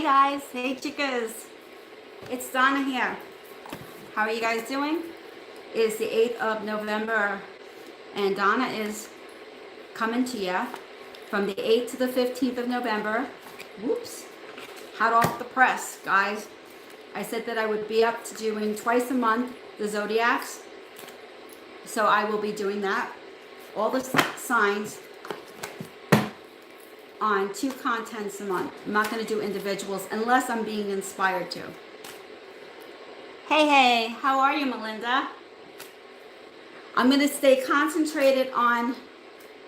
Guys, hey chicas, it's Donna here. How are you guys doing? It is the 8th of November and Donna is coming to you from the 8th to the 15th of November. Whoops, hot off the press, guys. I said that I would be up to doing twice a month the Zodiacs, so I will be doing that. All the signs on 2 contents a month. I'm not going to do individuals unless I'm being inspired to. Hey, how are you, Melinda? I'm going to stay concentrated on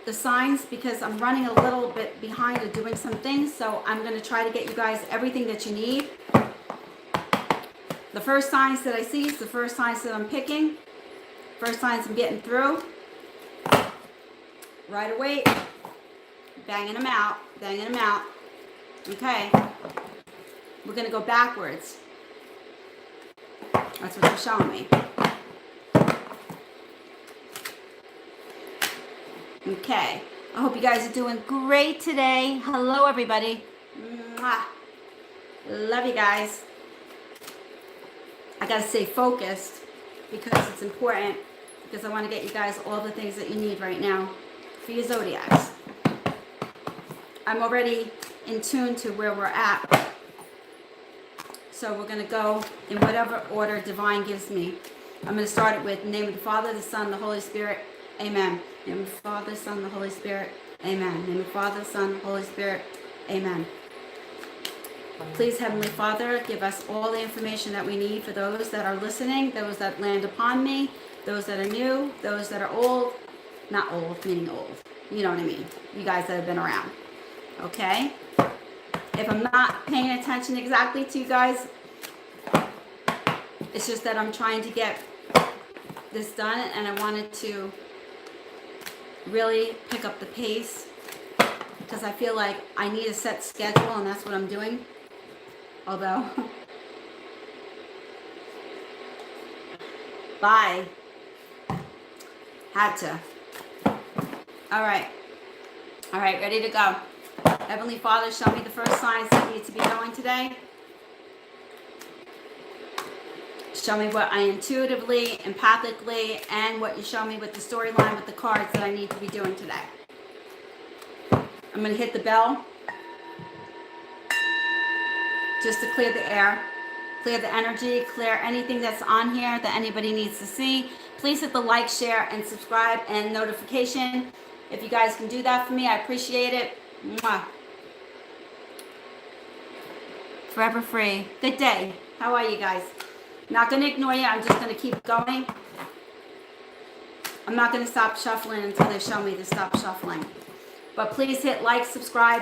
the signs because I'm running a little bit behind of doing some things, so I'm going to try to get you guys everything that you need. The first signs that I see is the first signs that I'm picking. First signs I'm getting through. Right away. Banging them out, banging them out. Okay, we're gonna go backwards. That's what they're showing me. Okay, I hope you guys are doing great today. Hello, everybody. Mwah. Love you guys. I gotta stay focused because it's important, because I want to get you guys all the things that you need right now for your Zodiacs. I'm already in tune to where we're at. So we're going to go in whatever order divine gives me. I'm going to start it with the name of the Father, the Son, the Holy Spirit. Amen. Name of the Father, the Son, the Holy Spirit. Amen. Name of the Father, the Son, the Holy Spirit. Amen. Please, Heavenly Father, give us all the information that we need for those that are listening, those that land upon me, those that are new, those that are old. Not old, meaning old. You know what I mean. You guys that have been around. Okay, if I'm not paying attention exactly to you guys, it's just that I'm trying to get this done and I wanted to really pick up the pace because I feel like I need a set schedule and that's what I'm doing. Although, bye, had to. All right, ready to go. Heavenly Father, show me the first signs that need to be going today. Show me what I intuitively, empathically, and what you show me with the storyline with the cards that I need to be doing today. I'm going to hit the bell just to clear the air, clear the energy, clear anything that's on here that anybody needs to see. Please hit the like, share, and subscribe and notification. If you guys can do that for me, I appreciate it. Mwah. Forever free. Good day. How are you guys? Not going to ignore you. I'm just going to keep going. I'm not going to stop shuffling until they show me to stop shuffling. But please hit like, subscribe,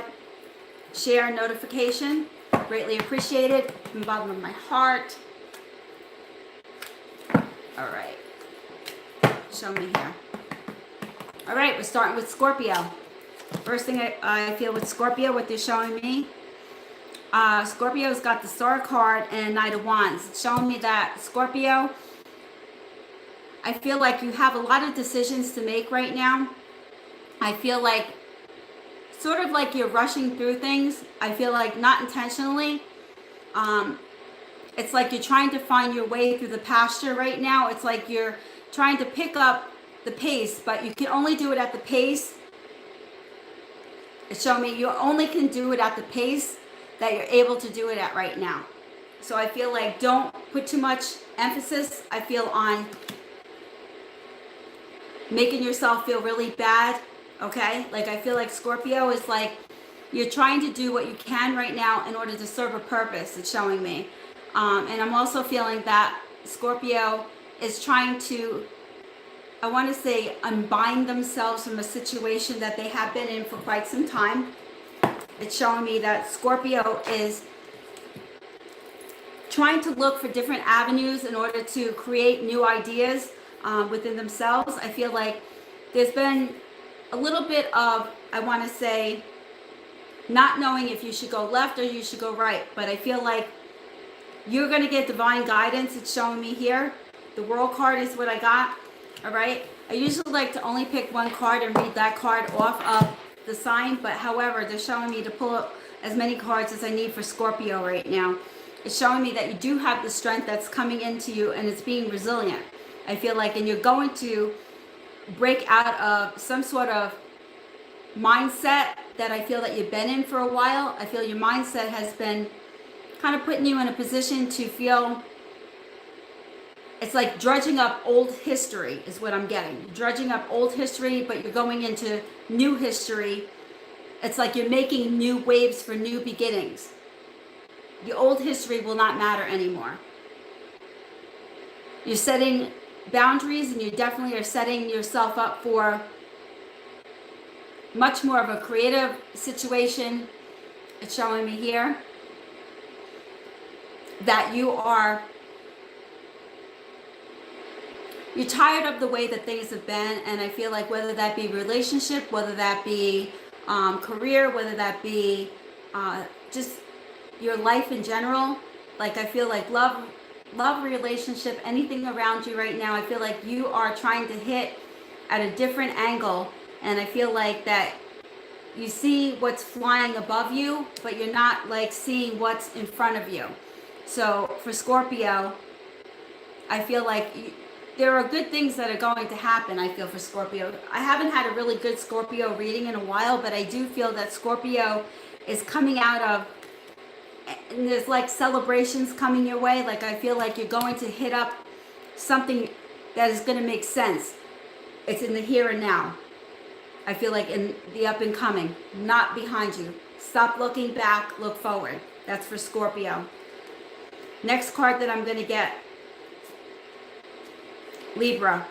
share, notification. Greatly appreciated from the bottom of my heart. All right. Show me here. All right, we're starting with Scorpio. First thing I feel with Scorpio, what they're showing me, Scorpio's got the Star card and Knight of Wands. It's showing me that Scorpio, I feel like you have a lot of decisions to make right now. I feel like, sort of like you're rushing through things. I feel like not intentionally. It's like you're trying to find your way through the pasture right now. It's like you're trying to pick up the pace, but you can only do it at the pace. It's showing me you only can do it at the pace that you're able to do it at right now. So I feel like don't put too much emphasis, I feel, on making yourself feel really bad, okay? Like I feel like Scorpio is like you're trying to do what you can right now in order to serve a purpose, it's showing me. And I'm also feeling that Scorpio is trying to, I want to say, unbind themselves from a situation that they have been in for quite some time. It's showing me that Scorpio is trying to look for different avenues in order to create new ideas within themselves. I feel like there's been a little bit of, I want to say, not knowing if you should go left or you should go right. But I feel like you're going to get divine guidance. It's showing me here. The World card is what I got. All right. I usually like to only pick one card and read that card off of the sign. But however, they're showing me to pull as many cards as I need for Scorpio right now. It's showing me that you do have the strength that's coming into you, and it's being resilient. I feel like, and you're going to break out of some sort of mindset that I feel that you've been in for a while. I feel your mindset has been kind of putting you in a position to feel, it's like drudging up old history is what I'm getting. Drudging up old history, but you're going into new history. It's like you're making new waves for new beginnings. The old history will not matter anymore. You're setting boundaries, and you definitely are setting yourself up for much more of a creative situation. It's showing me here that you're tired of the way that things have been, and I feel like whether that be relationship, whether that be career, whether that be just your life in general, like I feel like love, relationship, anything around you right now, I feel like you are trying to hit at a different angle, and I feel like that you see what's flying above you, but you're not like seeing what's in front of you. So for Scorpio, I feel like there are good things that are going to happen, I feel, for Scorpio. I haven't had a really good Scorpio reading in a while, but I do feel that Scorpio is coming out of, and there's like celebrations coming your way. Like I feel like you're going to hit up something that is going to make sense. It's in the here and now. I feel like in the up and coming, not behind you. Stop looking back, look forward. That's for Scorpio. Next card that I'm going to get, Libra.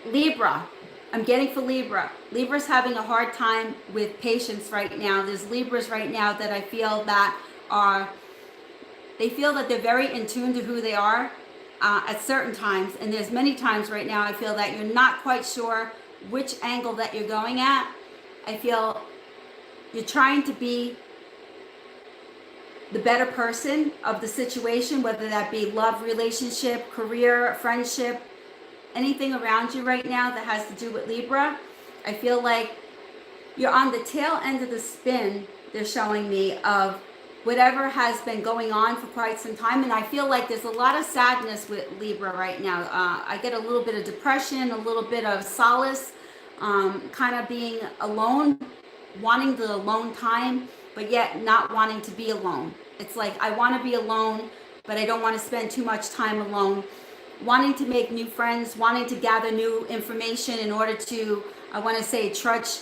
Libra. I'm getting for Libra. Libra's having a hard time with patience right now. There's Libras right now that I feel that they feel that they're very in tune to who they are at certain times. And there's many times right now I feel that you're not quite sure which angle that you're going at. I feel you're trying to be the better person of the situation, whether that be love, relationship, career, friendship, anything around you right now that has to do with Libra. I feel like you're on the tail end of the spin, they're showing me, of whatever has been going on for quite some time. And I feel like there's a lot of sadness with Libra right now. I get a little bit of depression, a little bit of solace, kind of being alone, wanting the alone time, but yet not wanting to be alone. It's like I want to be alone, but I don't want to spend too much time alone. Wanting to make new friends, wanting to gather new information in order to, I want to say, trudge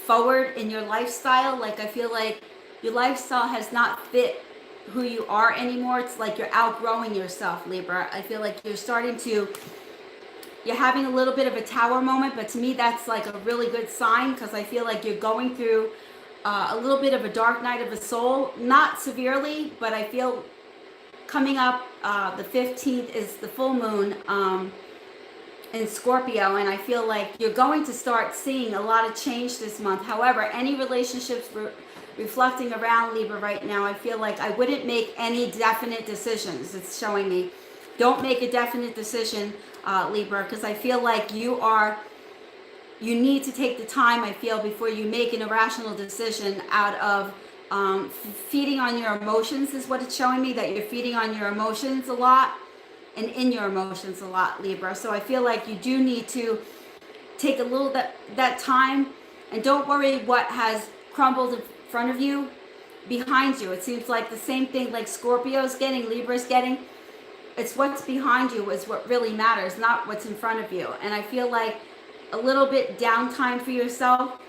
forward in your lifestyle. Like I feel like your lifestyle has not fit who you are anymore. It's like you're outgrowing yourself, Libra. I feel like you're having a little bit of a tower moment, but to me that's like a really good sign, because I feel like you're going through a little bit of a dark night of the soul. Not severely, but I feel coming up the 15th is the full moon in Scorpio, and I feel like you're going to start seeing a lot of change this month. However, any relationships reflecting around Libra right now, I feel like I wouldn't make any definite decisions. It's showing me don't make a definite decision, Libra, because I feel like you need to take the time, I feel, before you make an irrational decision out of feeding on your emotions is what it's showing me, that you're feeding on your emotions a lot and in your emotions a lot, Libra. So I feel like you do need to take a little that time, and don't worry what has crumbled in front of you, behind you. It seems like the same thing like Scorpio's getting, Libra's getting. It's what's behind you is what really matters, not what's in front of you. And I feel like a little bit downtime for yourself.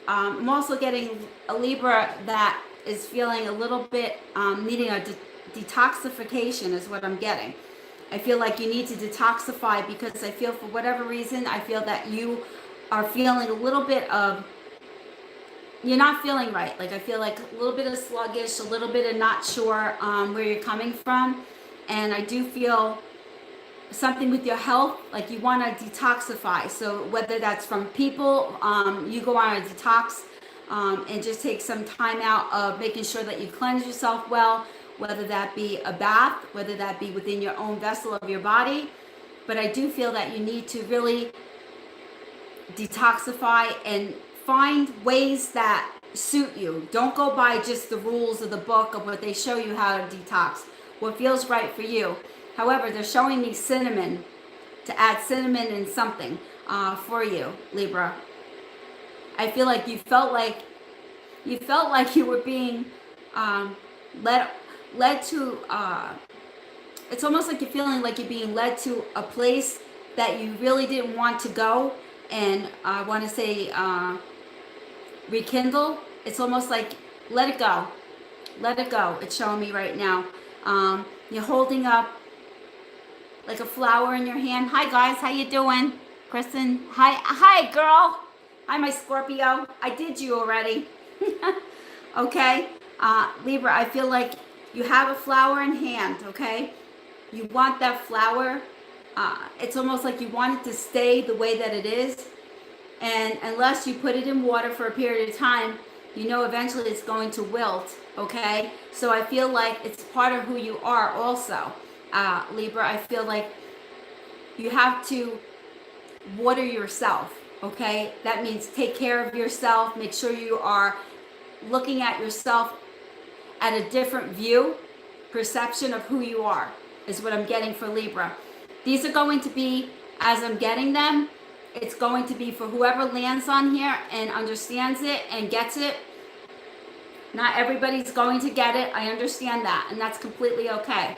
I'm also getting a Libra that is feeling a little bit needing a detoxification is what I'm getting. I feel like you need to detoxify, because I feel for whatever reason, I feel that you are feeling a little bit of, you're not feeling right. Like I feel like a little bit of sluggish, a little bit of not sure where you're coming from. And I do feel something with your health, like you want to detoxify. So whether that's from people, you go on a detox and just take some time out of making sure that you cleanse yourself well, whether that be a bath, whether that be within your own vessel of your body. But I do feel that you need to really detoxify and find ways that suit you. Don't go by just the rules of the book of what they show you how to detox. What feels right for you. However, they're showing me cinnamon, to add cinnamon in something for you, Libra. I feel like you felt like you were being led to. It's almost like you're feeling like you're being led to a place that you really didn't want to go, and I want to say rekindle. It's almost like let it go. Let it go. It's showing me right now. You're holding up like a flower in your hand. Hi guys, how you doing? Kristen, hi girl. Hi my Scorpio. I did you already. Okay, Libra, I feel like you have a flower in hand, okay? You want that flower. It's almost like you want it to stay the way that it is. And unless you put it in water for a period of time, you know eventually it's going to wilt, okay? So I feel like it's part of who you are also, Libra. I feel like you have to water yourself, okay? That means take care of yourself. Make sure you are looking at yourself at a different view, perception of who you are is what I'm getting for Libra. These are going to be, as I'm getting them, it's going to be for whoever lands on here and understands it and gets it. Not everybody's going to get it. I understand that, and that's completely okay.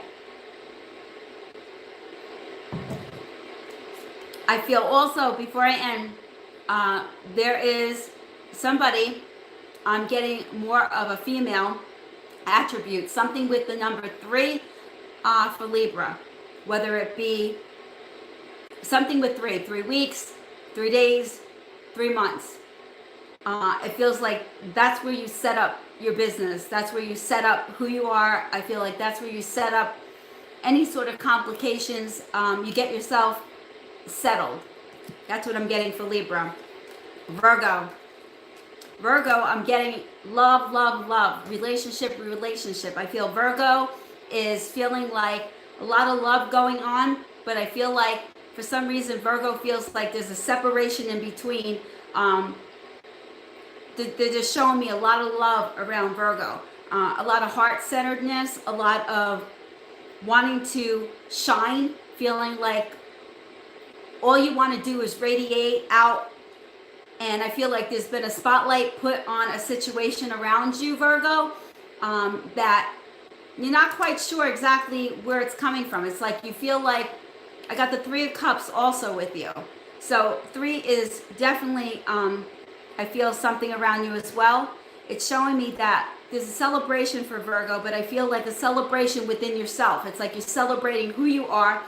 I feel also, before I end, there is somebody, I'm getting more of a female attribute, something with the number 3 for Libra, whether it be something with 3 weeks, 3 days, 3 months. It feels like that's where you set up your business. That's where you set up who you are. I feel like that's where you set up any sort of complications. You get yourself settled. That's what I'm getting for Libra. Virgo, I'm getting love, relationship. I feel Virgo is feeling like a lot of love going on, but I feel like for some reason Virgo feels like there's a separation in between. They're just showing me a lot of love around Virgo, a lot of heart-centeredness, a lot of wanting to shine, feeling like all you want to do is radiate out. And I feel like there's been a spotlight put on a situation around you, Virgo, that you're not quite sure exactly where it's coming from. It's like you feel like, I got the 3 of Cups also with you. So 3 is definitely, I feel something around you as well. It's showing me that there's a celebration for Virgo, but I feel like a celebration within yourself. It's like you're celebrating who you are,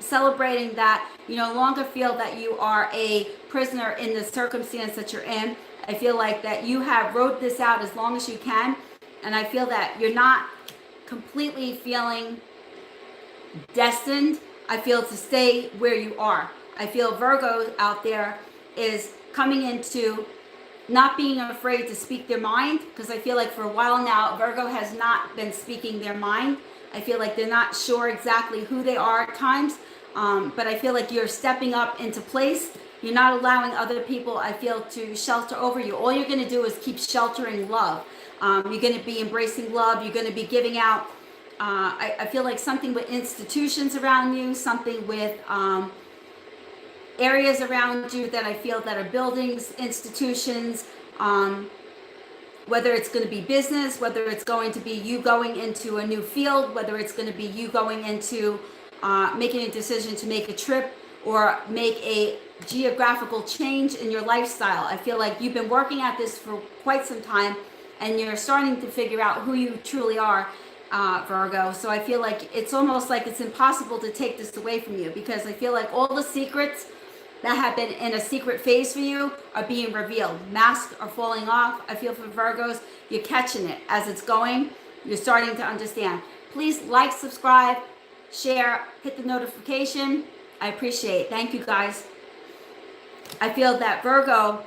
celebrating that you no longer feel that you are a prisoner in the circumstance that you're in. I feel like that you have wrote this out as long as you can, and I feel that you're not completely feeling destined. I feel to stay where you are. I feel Virgo out there is coming into not being afraid to speak their mind, because I feel like for a while now Virgo has not been speaking their mind. I feel like they're not sure exactly who they are at times, but I feel like you're stepping up into place. You're not allowing other people, I feel, to shelter over you. All you're going to do is keep sheltering love. You're going to be embracing love. You're going to be giving out. I feel like something with institutions around you, something with areas around you that I feel that are buildings, institutions, whether it's going to be business, whether it's going to be you going into a new field, whether it's going to be you going into making a decision to make a trip or make a geographical change in your lifestyle. I feel like you've been working at this for quite some time and you're starting to figure out who you truly are, Virgo. So I feel like it's almost like it's impossible to take this away from you, because I feel like all the secrets that have been in a secret phase for you are being revealed. Masks are falling off. I feel for Virgos, you're catching it as it's going. You're starting to understand. Please like, subscribe, share, hit the notification. I appreciate it. Thank you guys. I feel that Virgo,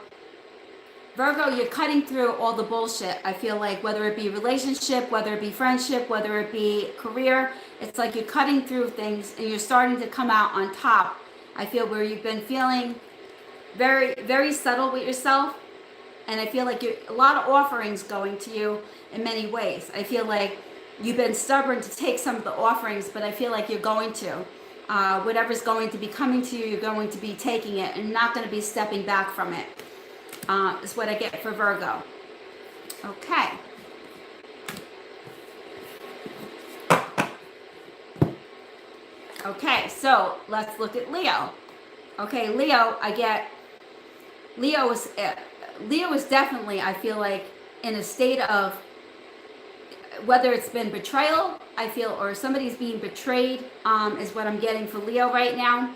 you're cutting through all the bullshit. I feel like whether it be relationship, whether it be friendship, whether it be career, it's like you're cutting through things and you're starting to come out on top. I feel where you've been feeling very, very subtle with yourself, And I feel like a lot of offerings going to you in many ways. I feel like you've been stubborn to take some of the offerings, but I feel like you're going to. Whatever's going to be coming to you, you're going to be taking it and not going to be stepping back from it. Is what I get for Virgo. Okay. Okay, so let's look at Leo. Okay, Leo, Leo is definitely, I feel like, in a state of, whether it's been betrayal, I feel, or somebody's being betrayed, is what I'm getting for Leo right now.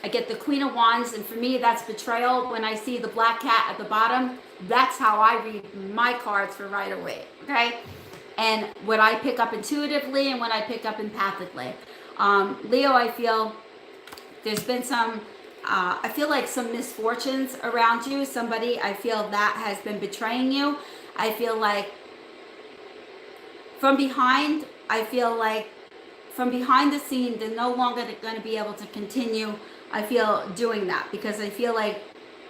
I get the Queen of Wands, and for me, that's betrayal. When I see the black cat at the bottom, that's how I read my cards for right away, okay? And what I pick up intuitively and what I pick up empathically. Leo, I feel there's been some, I feel like some misfortunes around you. Somebody, I feel that has been betraying you. I feel like from behind, I feel like from behind the scene, they're no longer going to be able to continue, I feel, doing that, because I feel like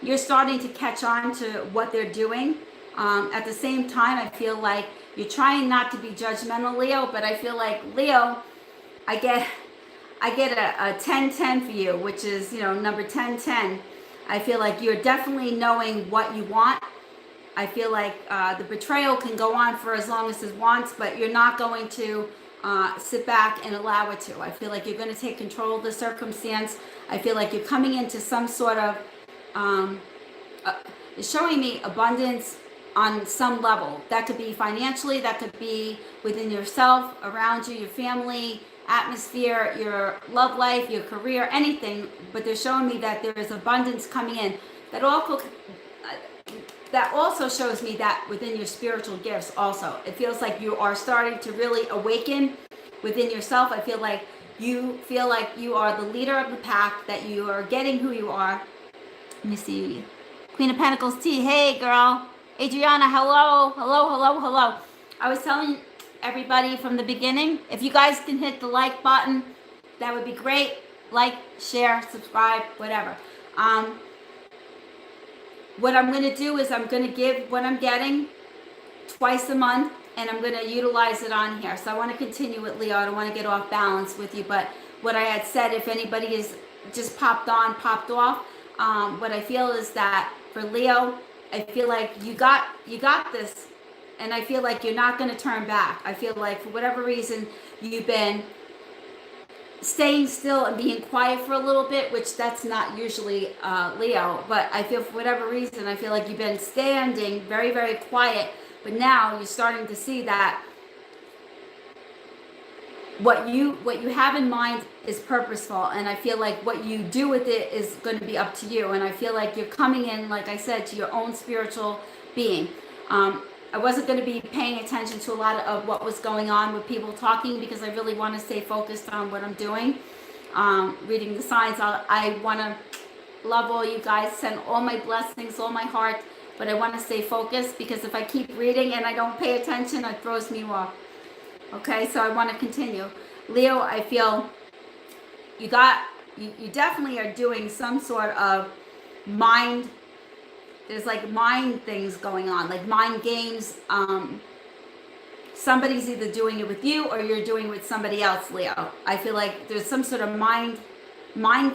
you're starting to catch on to what they're doing. At the same time, I feel like you're trying not to be judgmental, Leo, but I feel like, Leo, I get a 10-10 for you, which is, you know, number 10-10. I feel like you're definitely knowing what you want. I feel like the betrayal can go on for as long as it wants, but you're not going to sit back and allow it to. I feel like you're going to take control of the circumstance. I feel like you're coming into some sort of, it's showing me abundance on some level. That could be financially, that could be within yourself, around you, your family, atmosphere, your love life, your career, anything. But they're showing me that there is abundance coming in. That also shows me that within your spiritual gifts also. It feels like you are starting to really awaken within yourself. I feel like you are the leader of the pack, that you are getting who you are. Let me see. Queen of Pentacles T. Hey, girl. Adriana, hello. Hello. I was telling everybody from the beginning, if you guys can hit the like button, that would be great. Like, share, subscribe, whatever. What I'm going to do is I'm going to give what I'm getting twice a month, and I'm going to utilize it on here. So I want to continue with Leo. I don't want to get off balance with you, but what I had said, if anybody is just popped on, popped off, what I feel is that for Leo, I feel like you got this, and I feel like you're not going to turn back. I feel like for whatever reason, you've been staying still and being quiet for a little bit, which that's not usually Leo, but I feel for whatever reason, I feel like you've been standing very, very quiet, but now you're starting to see that what you have in mind is purposeful, and I feel like what you do with it is going to be up to you. And I feel like you're coming in, like I said, to your own spiritual being. I wasn't going to be paying attention to a lot of what was going on with people talking, because I really want to stay focused on what I'm doing. Reading the signs, I want to love all you guys, send all my blessings, all my heart, but I want to stay focused, because if I keep reading and I don't pay attention, it throws me off. Okay, so I want to continue. Leo, I feel you definitely are doing some sort of mind. There's like mind things going on, like mind games. Somebody's either doing it with you or you're doing it with somebody else, Leo. I feel like there's some sort of mind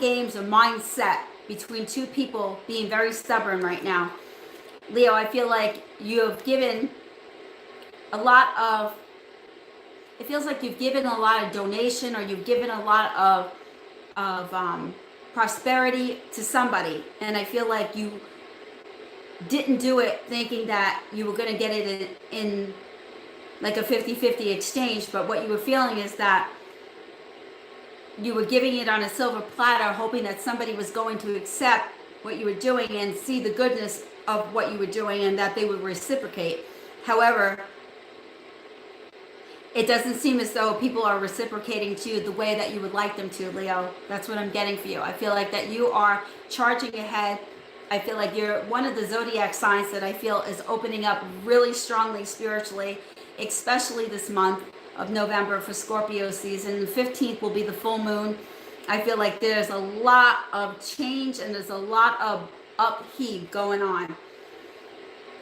games or mindset between two people being very stubborn right now. Leo, I feel like you have given a lot of, it feels like you've given a lot of donation, or you've given a lot of prosperity to somebody. And I feel like you didn't do it thinking that you were going to get it in like a 50-50 exchange. But what you were feeling is that you were giving it on a silver platter, hoping that somebody was going to accept what you were doing and see the goodness of what you were doing, and that they would reciprocate. However, it doesn't seem as though people are reciprocating to you the way that you would like them to, Leo. That's what I'm getting for you. I feel like that you are charging ahead. I feel like you're one of the zodiac signs that I feel is opening up really strongly spiritually, especially this month of November for Scorpio season. The 15th will be the full moon. I feel like there's a lot of change and there's a lot of upheave going on.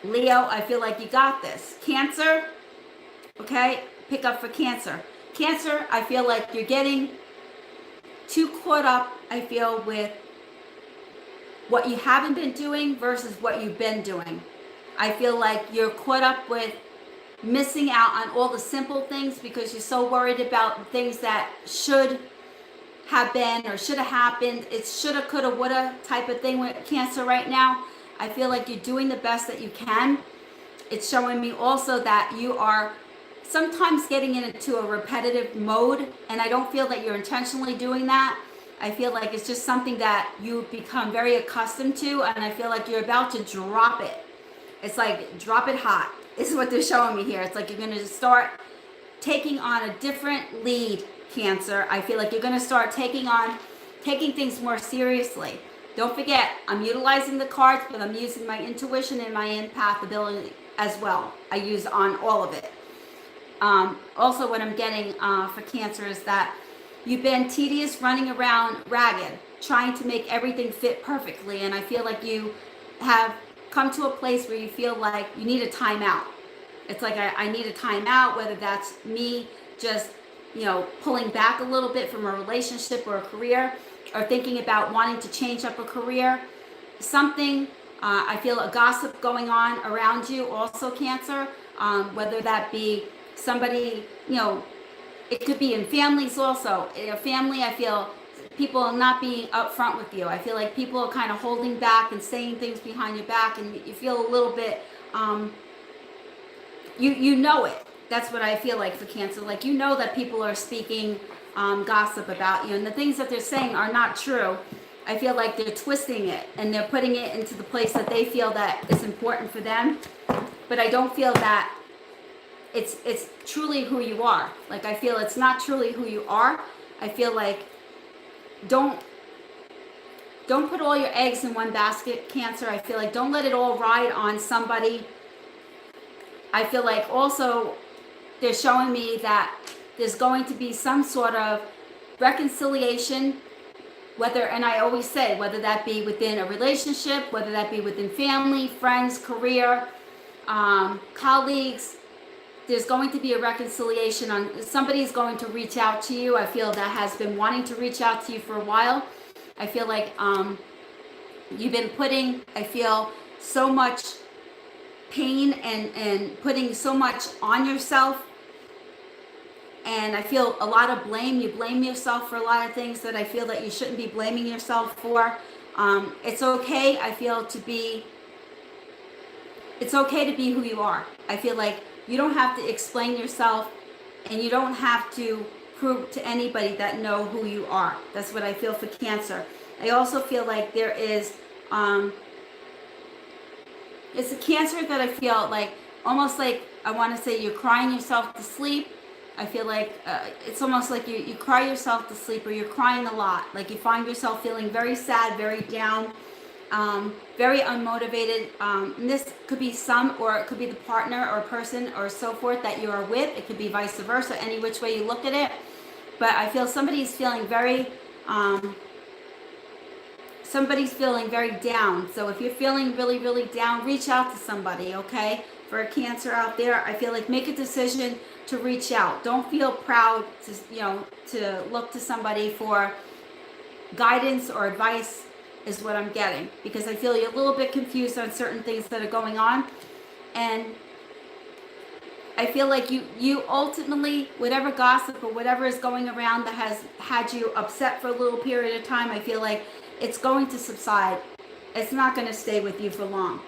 Leo, I feel like you got this. Cancer, okay, pick up for Cancer. Cancer, I feel like you're getting too caught up, I feel, with what you haven't been doing versus what you've been doing. I feel like you're caught up with missing out on all the simple things because you're so worried about things that should have been or should have happened. It's shoulda, coulda, woulda type of thing with Cancer right now. I feel like you're doing the best that you can. It's showing me also that you are sometimes getting into a repetitive mode, and I don't feel that you're intentionally doing that. I feel like it's just something that you become very accustomed to, and I feel like you're about to drop it. It's like drop it hot. This is what they're showing me here. It's like you're going to start taking on a different lead, Cancer. I feel like you're going to start taking things more seriously. Don't forget, I'm utilizing the cards, but I'm using my intuition and my empath ability as well. I use on all of it. Also, what I'm getting for Cancer is that you've been tedious, running around ragged, trying to make everything fit perfectly. And I feel like you have come to a place where you feel like you need a timeout. It's like I need a timeout, whether that's me just, pulling back a little bit from a relationship or a career, or thinking about wanting to change up a career. Something, I feel a gossip going on around you also, Cancer, whether that be somebody, it could be in families also. In a family, I feel people are not being upfront with you. I feel like people are kind of holding back and saying things behind your back, and you feel a little bit, you know it. That's what I feel like for Cancer. Like, that people are speaking gossip about you, and the things that they're saying are not true. I feel like they're twisting it, and they're putting it into the place that they feel that is important for them. But I don't feel that it's truly who you are. Like, I feel it's not truly who you are. I feel like don't put all your eggs in one basket, Cancer. I feel like don't let it all ride on somebody. I feel like also they're showing me that there's going to be some sort of reconciliation, and I always say, whether that be within a relationship, whether that be within family, friends, career, colleagues. There's going to be a reconciliation. Somebody's going to reach out to you. I feel that has been wanting to reach out to you for a while. I feel like you've been putting, I feel, so much pain and putting so much on yourself. And I feel a lot of blame. You blame yourself for a lot of things that I feel that you shouldn't be blaming yourself for. It's okay, I feel, it's okay to be who you are. I feel like you don't have to explain yourself, and you don't have to prove to anybody that know who you are. That's what I feel for Cancer. I also feel like there is, it's a Cancer that I feel like, almost like, I want to say you're crying yourself to sleep. I feel like it's almost like you cry yourself to sleep, or you're crying a lot. Like you find yourself feeling very sad, very down, very unmotivated. And this could be or it could be the partner or person or so forth that you are with. It could be vice versa, any which way you look at it. But I feel somebody's feeling very down. So if you're feeling really, really down, reach out to somebody, okay? For a Cancer out there, I feel like make a decision to reach out. Don't feel proud to look to somebody for guidance or advice is what I'm getting, because I feel you're a little bit confused on certain things that are going on. And I feel like you ultimately, whatever gossip or whatever is going around that has had you upset for a little period of time, I feel like it's going to subside. It's not going to stay with you for long.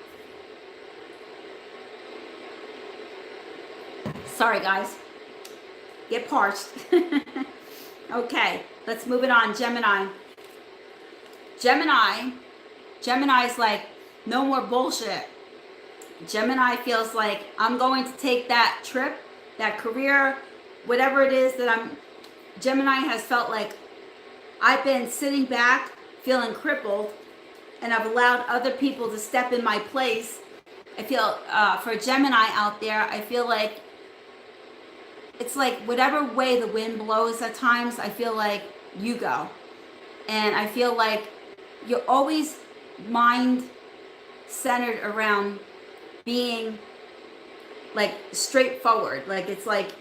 Sorry, guys. Get parched. Okay, let's move it on. Gemini's like, no more bullshit. Gemini feels like, I'm going to take that trip, that career, whatever it is that Gemini has felt like I've been sitting back, feeling crippled, and I've allowed other people to step in my place. I feel, for Gemini out there, I feel like it's like whatever way the wind blows at times, I feel like you go. And I feel like you're always mind centered around being like straightforward. Like it's like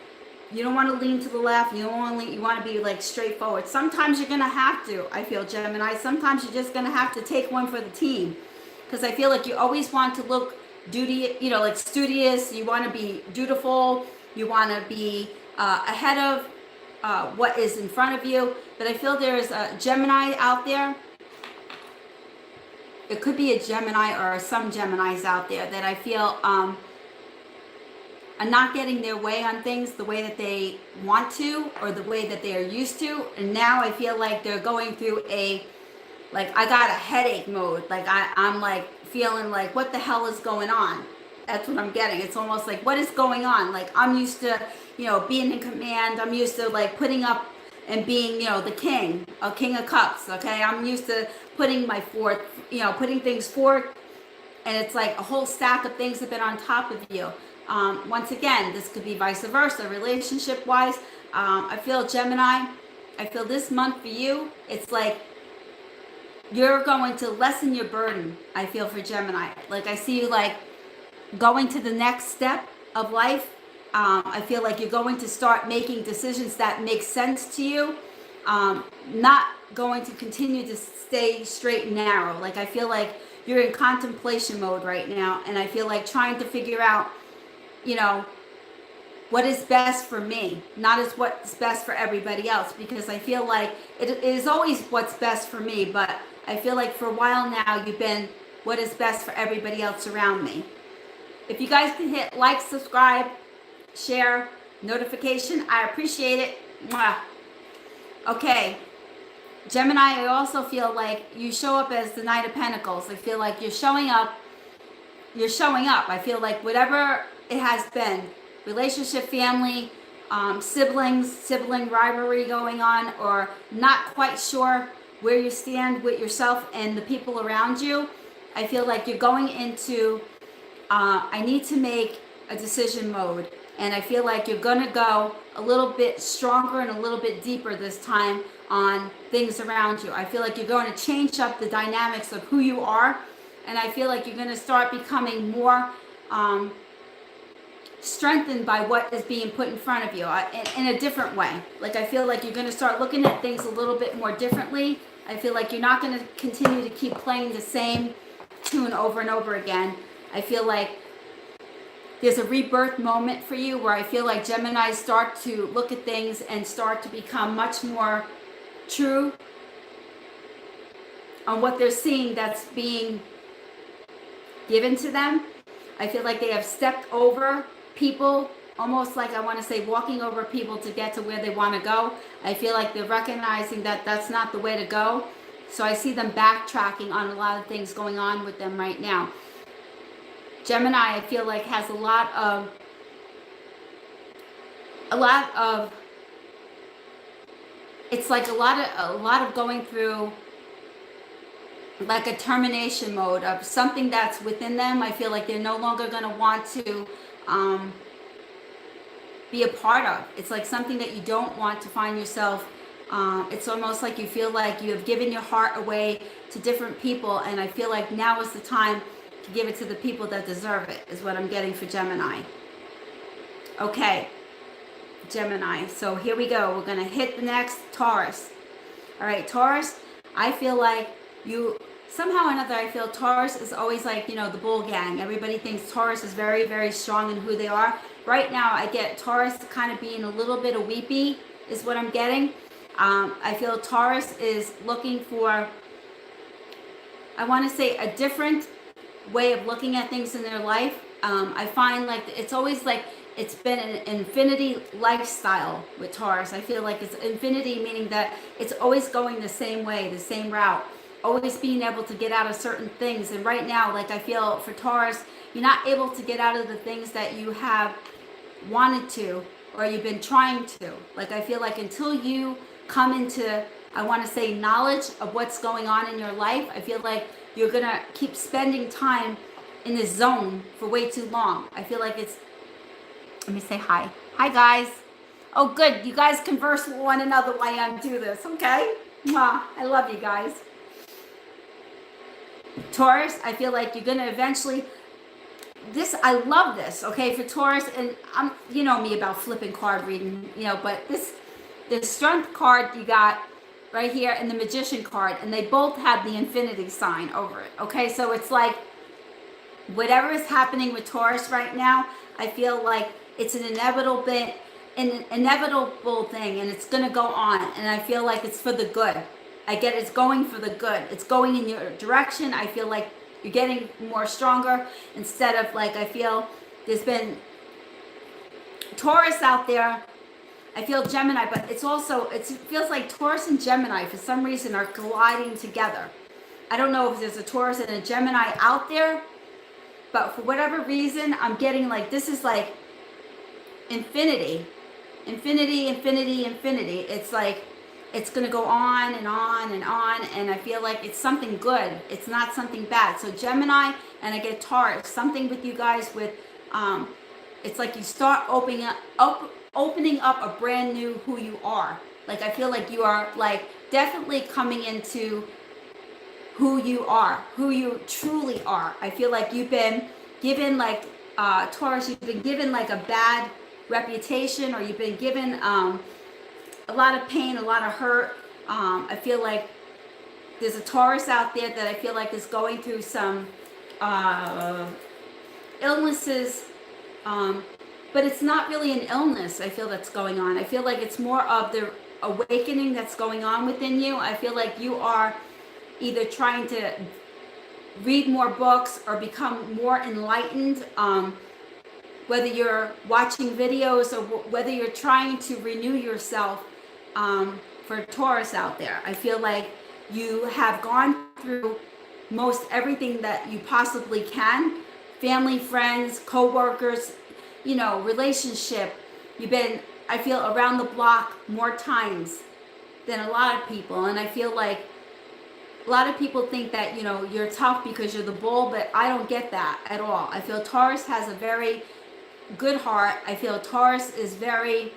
you don't want to lean to the left. You don't want to lean, you want to be like straightforward. Sometimes you're going to have to, I feel, Gemini. Sometimes you're just going to have to take one for the team. Because I feel like you always want to look like studious. You want to be dutiful. You want to be ahead of what is in front of you. But I feel there's a Gemini out there. It could be a Gemini or some Geminis out there that I feel are not getting their way on things the way that they want to or the way that they are used to. And now I feel like they're going through like I got a headache mode. Like I'm like feeling like, what the hell is going on? That's what I'm getting. It's almost like, what is going on? Like I'm used to, being in command. I'm used to like putting up and being, the king of cups. Okay. I'm used to putting my forth, putting things forth. And it's like a whole stack of things have been on top of you. Once again, this could be vice versa, relationship wise. I feel Gemini, I feel this month for you, it's like you're going to lessen your burden. I feel for Gemini. Like I see you like going to the next step of life. I feel like you're going to start making decisions that make sense to you. Not going to continue to stay straight and narrow. Like I feel like you're in contemplation mode right now. And I feel like trying to figure out, what is best for me, not as what's best for everybody else, because I feel like it is always what's best for me, but I feel like for a while now you've been what is best for everybody else around me. If you guys can hit like, subscribe, share, notification, I appreciate it. Mwah. Okay, Gemini, I also feel like you show up as the Knight of Pentacles. I feel like you're showing up. I feel like whatever it has been, relationship, family, sibling rivalry going on, or not quite sure where you stand with yourself and the people around you. I feel like you're going into, I need to make a decision mode. And I feel like you're going to go a little bit stronger and a little bit deeper this time on things around you. I feel like you're going to change up the dynamics of who you are. And I feel like you're going to start becoming more strengthened by what is being put in front of you in a different way. Like I feel like you're going to start looking at things a little bit more differently. I feel like you're not going to continue to keep playing the same tune over and over again. I feel like there's a rebirth moment for you where I feel like Geminis start to look at things and start to become much more true on what they're seeing that's being given to them. I feel like they have stepped over people, almost like I want to say walking over people to get to where they want to go. I feel like they're recognizing that that's not the way to go. So I see them backtracking on a lot of things going on with them right now. Gemini, I feel like has a lot of it's like a lot of going through like a termination mode of something that's within them. I feel like they're no longer going to want to be a part of. It's like something that you don't want to find yourself. It's almost like you feel like you have given your heart away to different people, and I feel like now is the time to give it to the people that deserve it, is what I'm getting for Gemini. Okay, Gemini. So here we go. We're going to hit the next Taurus. All right, Taurus, I feel like you, somehow or another, I feel Taurus is always like, the bull gang. Everybody thinks Taurus is very, very strong in who they are. Right now, I get Taurus kind of being a little bit of weepy, is what I'm getting. I feel Taurus is looking for, I want to say, a different way of looking at things in their life. I find like it's always like it's been an infinity lifestyle with Taurus. I feel like it's infinity, meaning that it's always going the same way, the same route, always being able to get out of certain things. And right now, like I feel for Taurus, you're not able to get out of the things that you have wanted to, or you've been trying to. Like I feel like until you come into, I want to say, knowledge of what's going on in your life, I feel like you're going to keep spending time in this zone for way too long. I feel like it's, let me say hi. Hi, guys. Oh, good. You guys converse with one another while I do this, okay? Mwah. I love you guys. Taurus, I feel like you're going to eventually this, I love this, okay, for Taurus. And you know me about flipping card reading, you know, but the Strength card you got right here and the Magician card, and they both have the infinity sign over it, okay? So it's like, whatever is happening with Taurus right now, I feel like it's an inevitable thing, and it's going to go on, and I feel like it's for the good. I get it's going for the good. It's going in your direction. I feel like you're getting more stronger, instead of, like, I feel there's been Taurus out there. I feel Gemini, but it's also, it feels like Taurus and Gemini for some reason are colliding together. I don't know if there's a Taurus and a Gemini out there, but for whatever reason, I'm getting like, this is like infinity, infinity, infinity, infinity. It's like, it's going to go on and on and on, and I feel like it's something good. It's not something bad. So Gemini, and I get Taurus, something with you guys with, it's like you start opening up a brand new who you are. Like, I feel like you are like definitely coming into who you are, who you truly are. I feel like you've been given, like, Taurus, you've been given like a bad reputation, or you've been given a lot of pain, a lot of hurt. I feel like there's a Taurus out there that I feel like is going through some illnesses, but it's not really an illness, I feel, that's going on. I feel like it's more of the awakening that's going on within you. I feel like you are either trying to read more books or become more enlightened, whether you're watching videos or whether you're trying to renew yourself. For Taurus out there, I feel like you have gone through most everything that you possibly can. Family, friends, co-workers, you know, relationship. You've been, I feel, around the block more times than a lot of people. And I feel like a lot of people think that, you know, you're tough because you're the bull, but I don't get that at all. I feel Taurus has a very good heart. I feel Taurus is very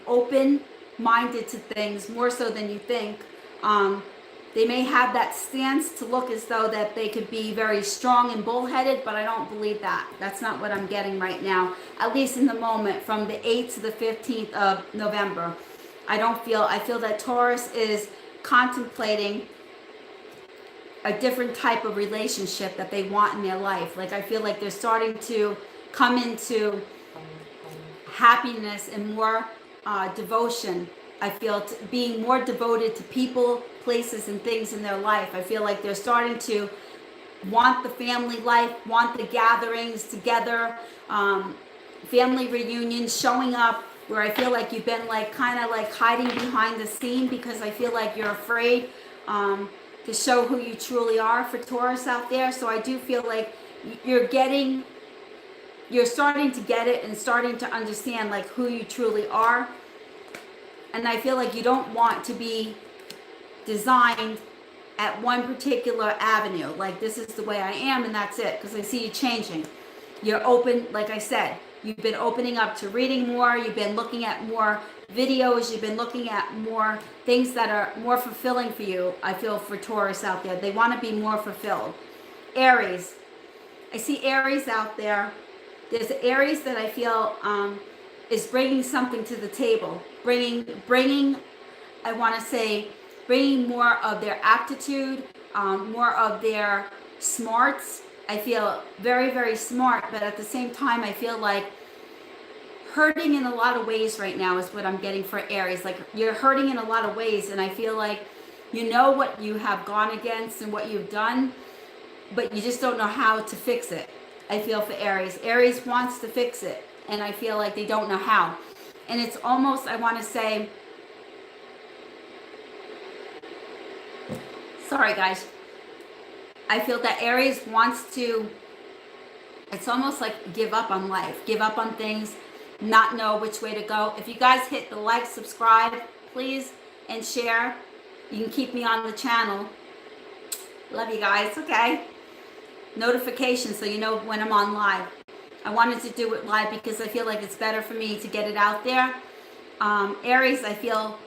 open-minded to things, more so than you think. They may have that stance to look as though that they could be very strong and bullheaded, but I don't believe that. That's not what I'm getting right now, at least in the moment, from the 8th to the 15th of November. I feel that Taurus is contemplating a different type of relationship that they want in their life. Like, I feel like they're starting to come into happiness and more devotion. I feel being more devoted to people, places, and things in their life. I feel like they're starting to want the family life, want the gatherings together, family reunions, showing up, where I feel like you've been like kind of like hiding behind the scene because I feel like you're afraid to show who you truly are, for Taurus out there. So I do feel like you're starting to get it and starting to understand like who you truly are. And I feel like you don't want to be designed at one particular avenue. Like, this is the way I am and that's it. Because I see you changing. You're open, like I said, you've been opening up to reading more. You've been looking at more videos. You've been looking at more things that are more fulfilling for you. I feel for Taurus out there. They want to be more fulfilled. Aries. I see Aries out there. There's Aries that I feel is bringing something to the table. Bringing, I want to say, bringing more of their aptitude, more of their smarts. I feel very, very smart, but at the same time, I feel like hurting in a lot of ways right now is what I'm getting for Aries. Like, you're hurting in a lot of ways, and I feel like you know what you have gone against and what you've done, but you just don't know how to fix it. I feel for Aries. Aries wants to fix it, and I feel like they don't know how. And it's almost, I want to say, sorry guys, I feel that Aries wants to, it's almost like give up on life, give up on things, not know which way to go. If you guys hit the like, subscribe, please, and share, you can keep me on the channel. Love you guys, okay? Notifications so you know when I'm on live. I wanted to do it live because I feel like it's better for me to get it out there. Aries, I feel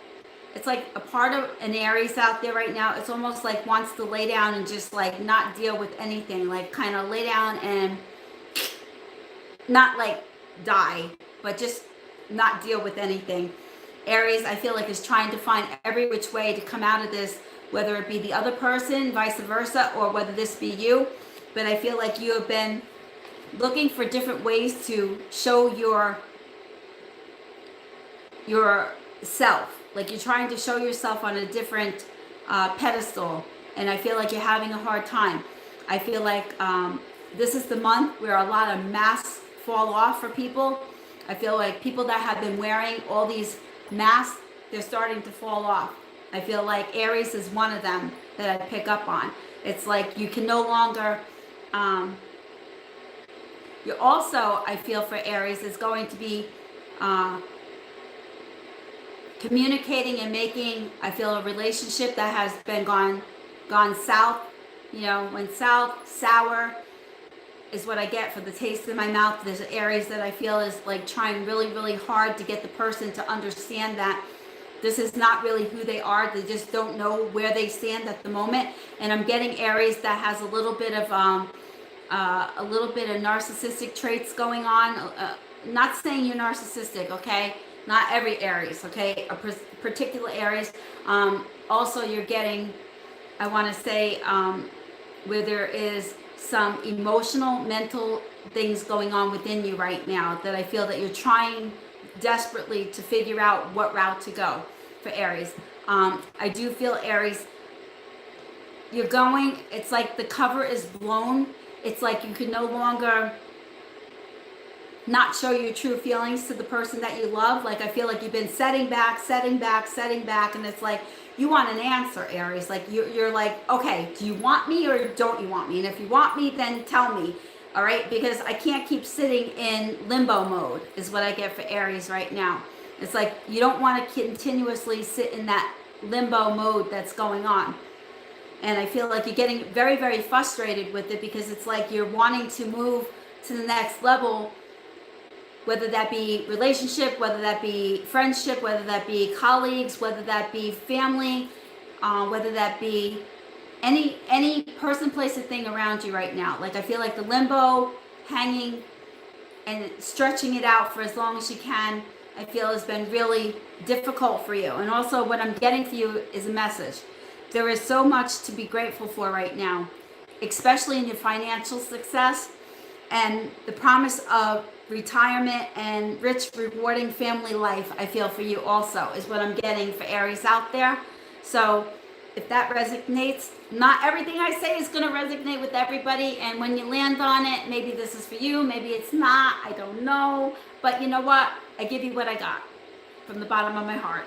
it's like a part of an Aries out there right now. It's almost like wants to lay down and just like not deal with anything. Like, kind of lay down and not like die, but just not deal with anything. Aries, I feel like, is trying to find every which way to come out of this, whether it be the other person, vice versa, or whether this be you. But I feel like you have been looking for different ways to show yourself. Like you're trying to show yourself on a different pedestal. And I feel like you're having a hard time. I feel like this is the month where a lot of masks fall off for people. I feel like people that have been wearing all these masks, they're starting to fall off. I feel like Aries is one of them that I pick up on. It's like you can no longer, you're also, I feel for Aries, is going to be communicating and making, I feel, a relationship that has been gone south. You know, went south, sour is what I get for the taste in my mouth. There's Aries that I feel is like trying really, really hard to get the person to understand that this is not really who they are. They just don't know where they stand at the moment. And I'm getting Aries that has a little bit of narcissistic traits going on. Not saying you're narcissistic, okay? Not every Aries, okay? A particular Aries. Also, you're getting, I want to say, where there is some emotional, mental things going on within you right now that I feel that you're trying desperately to figure out what route to go for Aries. I do feel Aries, you're going, it's like the cover is blown. It's like you can no longer not show your true feelings to the person that you love. Like I feel like you've been setting back, and it's like you want an answer, Aries. Like you're like, okay, do you want me or don't you want me? And if you want me, then tell me. All right, because I can't keep sitting in limbo mode is what I get for Aries right now. It's like you don't want to continuously sit in that limbo mode that's going on. And I feel like you're getting very, very frustrated with it because it's like you're wanting to move to the next level, whether that be relationship, whether that be friendship, whether that be colleagues, whether that be family, whether that be any person, place, or thing around you right now. Like I feel like the limbo, hanging and stretching it out for as long as you can, I feel has been really difficult for you. And also what I'm getting for you is a message. There is so much to be grateful for right now, especially in your financial success and the promise of retirement and rich, rewarding family life. I feel for you also is what I'm getting for Aries out there. So if that resonates, not everything I say is going to resonate with everybody. And when you land on it, maybe this is for you, maybe it's not, I don't know. But you know what? I give you what I got from the bottom of my heart.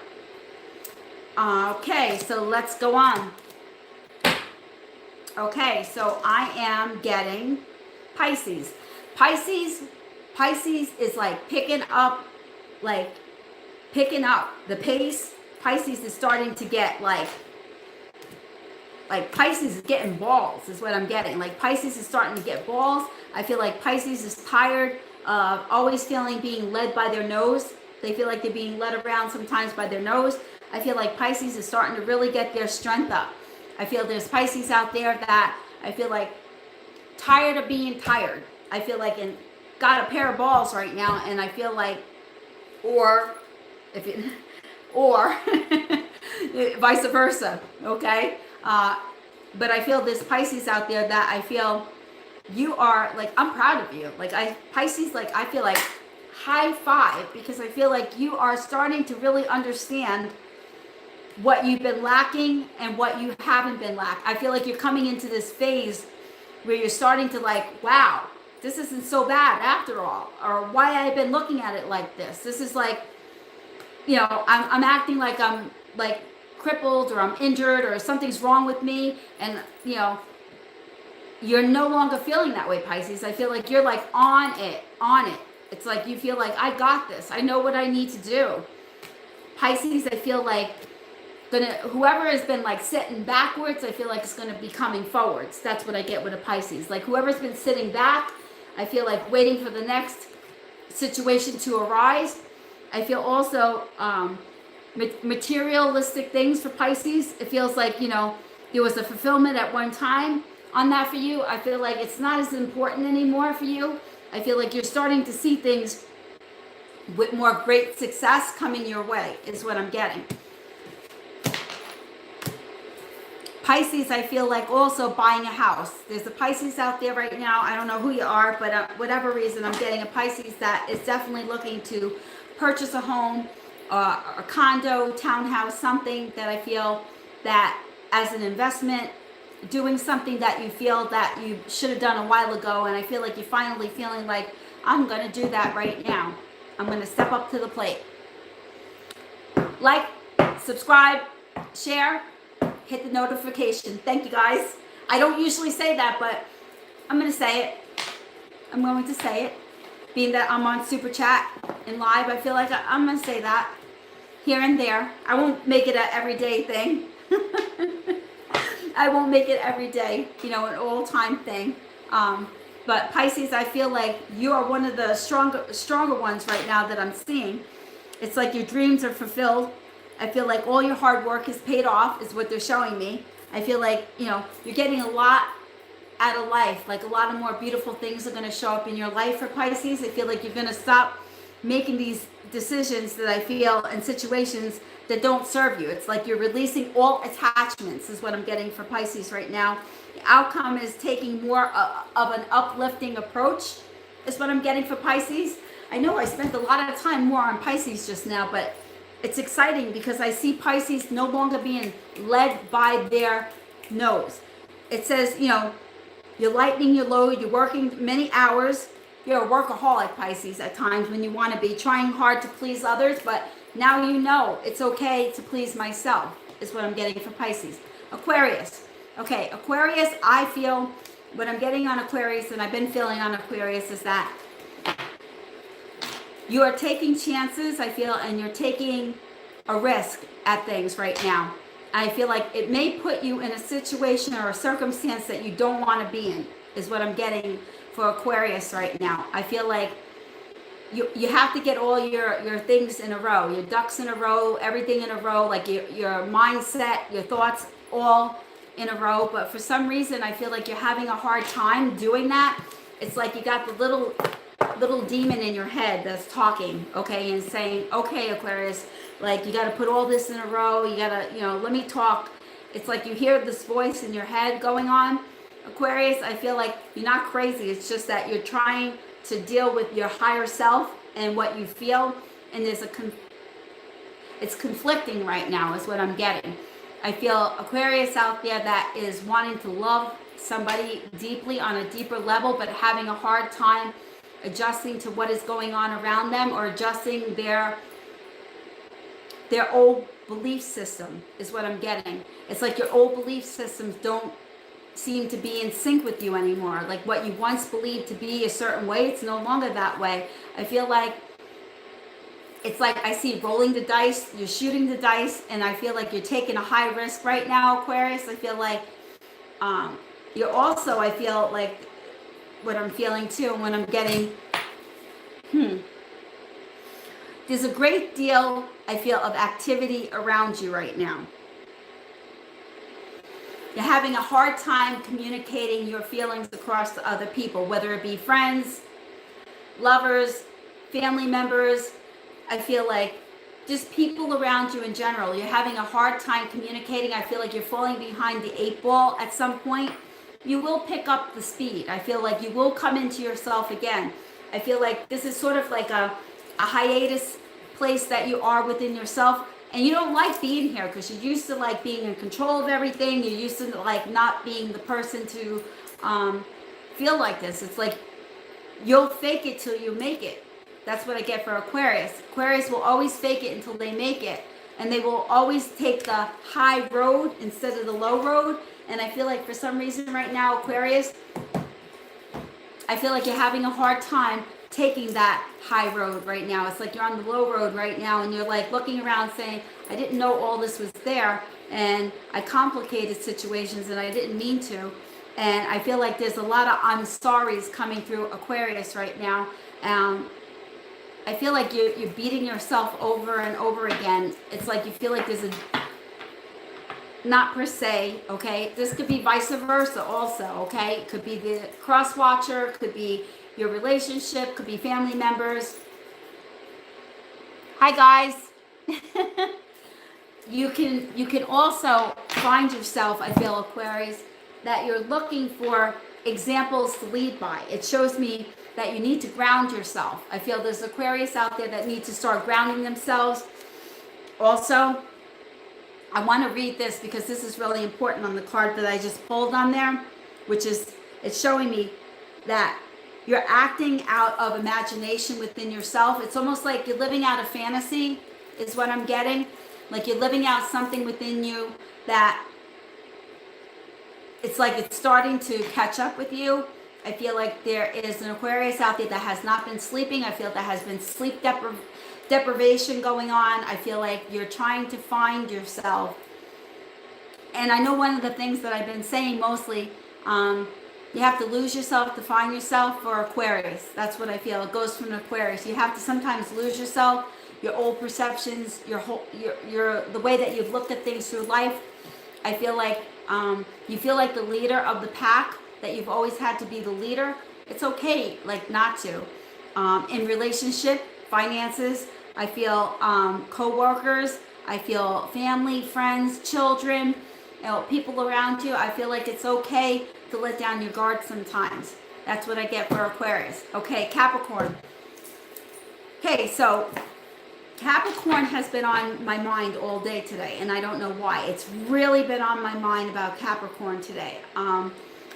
Okay, so let's go on. Okay, so I am getting Pisces. Pisces is like picking up the pace. Pisces is starting to get like Pisces is getting balls is what I'm getting. Like Pisces is starting to get balls. I feel like Pisces is tired of always feeling being led by their nose. They feel like they're being led around sometimes by their nose. I feel like Pisces is starting to really get their strength up. I feel there's Pisces out there that I feel like tired of being tired. I feel like got a pair of balls right now, and I feel like, or vice versa, okay? But I feel this Pisces out there that I feel you are, like, I'm proud of you. Like, Pisces, like, I feel like high five, because I feel like you are starting to really understand what you've been lacking and what you haven't been lacking. I feel like you're coming into this phase where you're starting to like, wow, this isn't so bad after all, or why I've been looking at it like this. This is like, you know, I'm acting like I'm like crippled or I'm injured or something's wrong with me. And, you know, you're no longer feeling that way, Pisces. I feel like you're like on it. It's like you feel like, I got this. I know what I need to do. Pisces, I feel like whoever has been like sitting backwards, I feel like it's going to be coming forwards. That's what I get with a Pisces. Like whoever's been sitting back, I feel like waiting for the next situation to arise. I feel also materialistic things for Pisces. It feels like, you know, there was a fulfillment at one time on that for you. I feel like it's not as important anymore for you. I feel like you're starting to see things with more great success coming your way, is what I'm getting. Pisces, I feel like also buying a house. There's a Pisces out there right now. I don't know who you are, but whatever reason, I'm getting a Pisces that is definitely looking to purchase a home, a condo, townhouse, something that I feel that as an investment, doing something that you feel that you should have done a while ago. And I feel like you're finally feeling like, I'm going to do that right now. I'm going to step up to the plate. Like, subscribe, share. Hit the notification. Thank you, guys. I don't usually say that, but I'm going to say it. I'm going to say it. Being that I'm on Super Chat and live, I feel like I'm going to say that here and there. I won't make it an everyday thing. I won't make it every day, you know, an all-time thing. But Pisces, I feel like you are one of the stronger ones right now that I'm seeing. It's like your dreams are fulfilled. I feel like all your hard work is paid off, is what they're showing me. I feel like, you know, you're getting a lot out of life. Like a lot of more beautiful things are going to show up in your life for Pisces. I feel like you're going to stop making these decisions that I feel in situations that don't serve you. It's like you're releasing all attachments, is what I'm getting for Pisces right now. The outcome is taking more of an uplifting approach, is what I'm getting for Pisces. I know I spent a lot of time more on Pisces just now, but it's exciting because I see Pisces no longer being led by their nose. It says, you know, you're lightening your load, you're working many hours. You're a workaholic, Pisces, at times when you want to be trying hard to please others, but now you know it's okay to please myself, is what I'm getting for Pisces. Aquarius. Okay, Aquarius, I feel what I'm getting on Aquarius, and I've been feeling on Aquarius, is that you are taking chances, I feel, and you're taking a risk at things right now. I feel like it may put you in a situation or a circumstance that you don't want to be in, is what I'm getting for Aquarius right now. I feel like you have to get all your things in a row, your ducks in a row, everything in a row, like your mindset, your thoughts all in a row. But for some reason, I feel like you're having a hard time doing that. It's like you got the little demon in your head that's talking, okay, and saying, okay, Aquarius, like you got to put all this in a row. You got to, you know, let me talk. It's like you hear this voice in your head going on. Aquarius, I feel like you're not crazy. It's just that you're trying to deal with your higher self and what you feel. And there's it's conflicting right now, is what I'm getting. I feel Aquarius out there that is wanting to love somebody deeply on a deeper level, but having a hard time adjusting to what is going on around them, or adjusting their old belief system, is what I'm getting. It's like your old belief systems don't seem to be in sync with you anymore. Like what you once believed to be a certain way, it's no longer that way. I feel like it's like I see rolling the dice, you're shooting the dice, and I feel like you're taking a high risk right now, Aquarius. I feel like you're also, I feel like what I'm feeling too, and when I'm getting, there's a great deal, I feel, of activity around you right now. You're having a hard time communicating your feelings across to other people, whether it be friends, lovers, family members. I feel like just people around you in general. You're having a hard time communicating. I feel like you're falling behind the 8 ball at some point. You will pick up the speed. I feel like you will come into yourself again. I feel like this is sort of like a hiatus place that you are within yourself. And you don't like being here because you're used to like being in control of everything. You're used to like not being the person to feel like this. It's like you'll fake it till you make it. That's what I get for Aquarius. Aquarius will always fake it until they make it. And they will always take the high road instead of the low road. And I feel like for some reason right now, Aquarius, I feel like you're having a hard time taking that high road right now. It's like you're on the low road right now, and you're like looking around saying, I didn't know all this was there, and I complicated situations and I didn't mean to. And I feel like there's a lot of I'm sorry's coming through Aquarius right now. I feel like you're beating yourself over and over again. It's like you feel like there's a, not per se, okay? This could be vice versa also, okay? It could be the cross watcher, could be your relationship, could be family members. Hi guys. You can also find yourself, I feel, Aquarius, that you're looking for examples to lead by. It shows me that you need to ground yourself. I feel there's Aquarius out there that need to start grounding themselves. Also, I want to read this because this is really important on the card that I just pulled on there, which is, it's showing me that you're acting out of imagination within yourself. It's almost like you're living out a fantasy is what I'm getting. Like you're living out something within you that it's like it's starting to catch up with you. I feel like there is an Aquarius out there that has not been sleeping. I feel that has been sleep deprivation going on. I feel like you're trying to find yourself. And I know one of the things that I've been saying mostly, you have to lose yourself to find yourself for Aquarius. That's what I feel. It goes from Aquarius. You have to sometimes lose yourself, your old perceptions, your the way that you've looked at things through life. I feel like you feel like the leader of the pack, that you've always had to be the leader. It's okay, like, not to. In relationship, finances, I feel co-workers, I feel family, friends, children, people around you. I feel like it's okay to let down your guard sometimes. That's what I get for Aquarius. Okay, Capricorn. Okay, so Capricorn has been on my mind all day today, and I don't know why. It's really been on my mind about Capricorn today.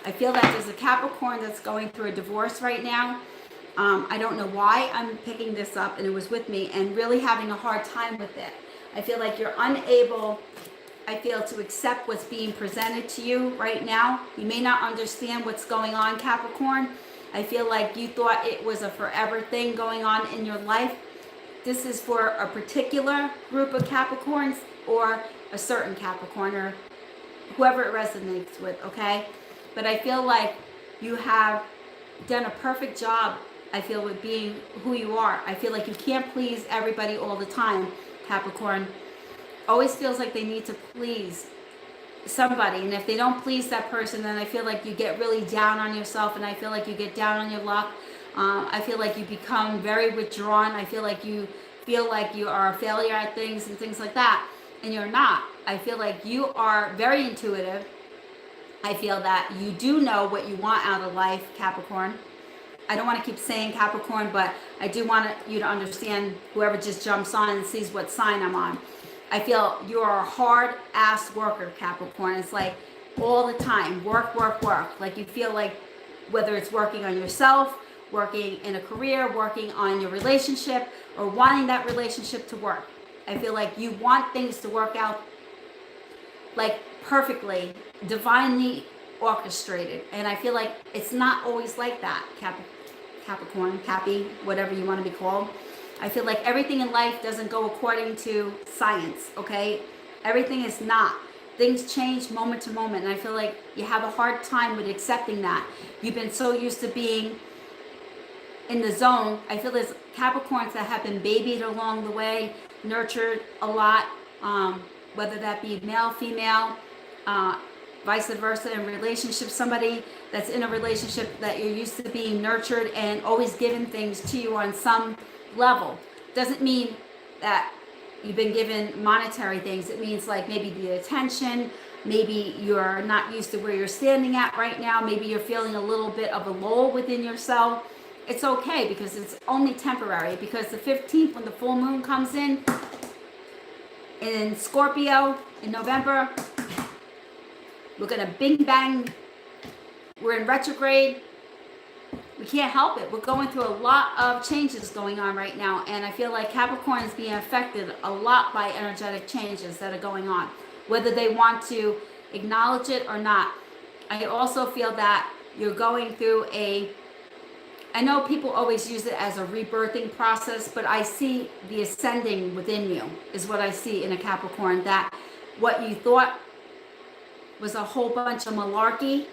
I feel that there's a Capricorn that's going through a divorce right now. I don't know why I'm picking this up, and it was with me, and really having a hard time with it. I feel like you're unable, I feel, to accept what's being presented to you right now. You may not understand what's going on, Capricorn. I feel like you thought it was a forever thing going on in your life. This is for a particular group of Capricorns or a certain Capricorn or whoever it resonates with, okay? But I feel like you have done a perfect job, I feel, with being who you are. I feel like you can't please everybody all the time, Capricorn. Always feels like they need to please somebody. And if they don't please that person, then I feel like you get really down on yourself, and I feel like you get down on your luck. I feel like you become very withdrawn. I feel like you are a failure at things and things like that. And you're not. I feel like you are very intuitive. I feel that you do know what you want out of life, Capricorn. I don't want to keep saying Capricorn, but I do want you to understand, whoever just jumps on and sees what sign I'm on. I feel you're a hard-ass worker, Capricorn. It's like all the time, work, work, work. Like you feel like whether it's working on yourself, working in a career, working on your relationship, or wanting that relationship to work. I feel like you want things to work out like perfectly, divinely orchestrated. And I feel like it's not always like that, Capricorn, Cappy, whatever you want to be called. I feel like everything in life doesn't go according to science, okay? Everything is not. Things change moment to moment, and I feel like you have a hard time with accepting that. You've been so used to being in the zone. I feel there's Capricorns that have been babied along the way, nurtured a lot, whether that be male, female, vice versa in relationships. Somebody that's in a relationship that you're used to being nurtured and always given things to you on some level. Doesn't mean that you've been given monetary things. It means like maybe the attention, maybe you're not used to where you're standing at right now, maybe you're feeling a little bit of a lull within yourself. It's okay, because it's only temporary, because the 15th, when the full moon comes in Scorpio in November, we're gonna bing bang, we're in retrograde. We can't help it. We're going through a lot of changes going on right now, and I feel like Capricorn is being affected a lot by energetic changes that are going on, whether they want to acknowledge it or not. I also feel that you're going through I know people always use it as a rebirthing process, but I see the ascending within you is what I see in a Capricorn, that what you thought was a whole bunch of malarkey,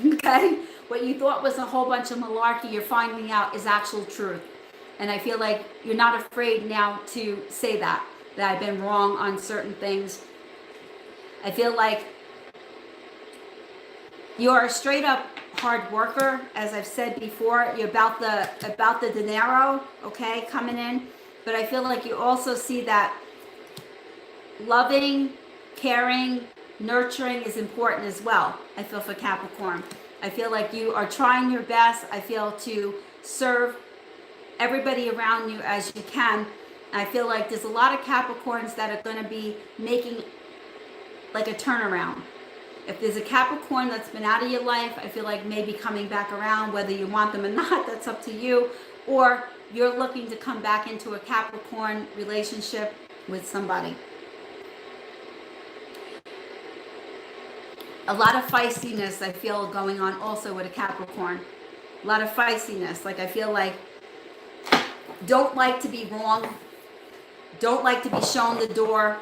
okay? What you thought was a whole bunch of malarkey, you're finding out is actual truth. And I feel like you're not afraid now to say that I've been wrong on certain things. I feel like you're a straight up hard worker, as I've said before. You're about the dinero, okay, coming in. But I feel like you also see that loving, caring, nurturing is important as well. I feel for Capricorn. I feel like you are trying your best. I feel to serve everybody around you as you can. I feel like there's a lot of Capricorns that are going to be making like a turnaround. If there's a Capricorn that's been out of your life, I feel like maybe coming back around, whether you want them or not, that's up to you. Or you're looking to come back into a Capricorn relationship with somebody. A lot of feistiness I feel going on also with a Capricorn. A lot of feistiness. Like I feel like don't like to be wrong. Don't like to be shown the door.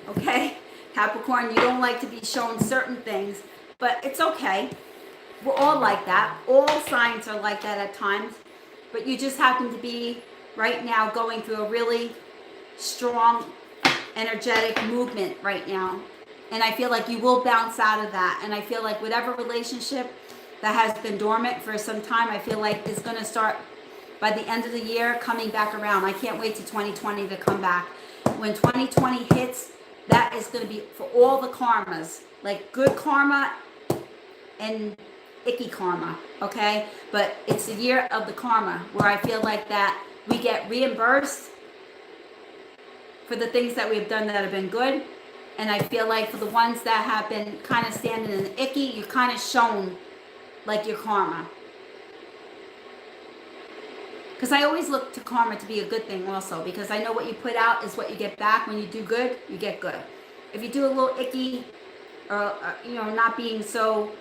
Okay? Capricorn, you don't like to be shown certain things. But it's okay. We're all like that. All signs are like that at times. But you just happen to be right now going through a really strong, energetic movement right now. And I feel like you will bounce out of that. And I feel like whatever relationship that has been dormant for some time, I feel like is going to start by the end of the year coming back around. I can't wait to 2020 to come back. When 2020 hits, that is going to be for all the karmas. Like good karma and icky karma, okay? But it's the year of the karma where I feel like that we get reimbursed for the things that we've done that have been good. And I feel like for the ones that have been kind of standing in the icky, you're kind of shown like your karma. Because I always look to karma to be a good thing also. Because I know what you put out is what you get back. When you do good, you get good. If you do a little icky or you know, not being so,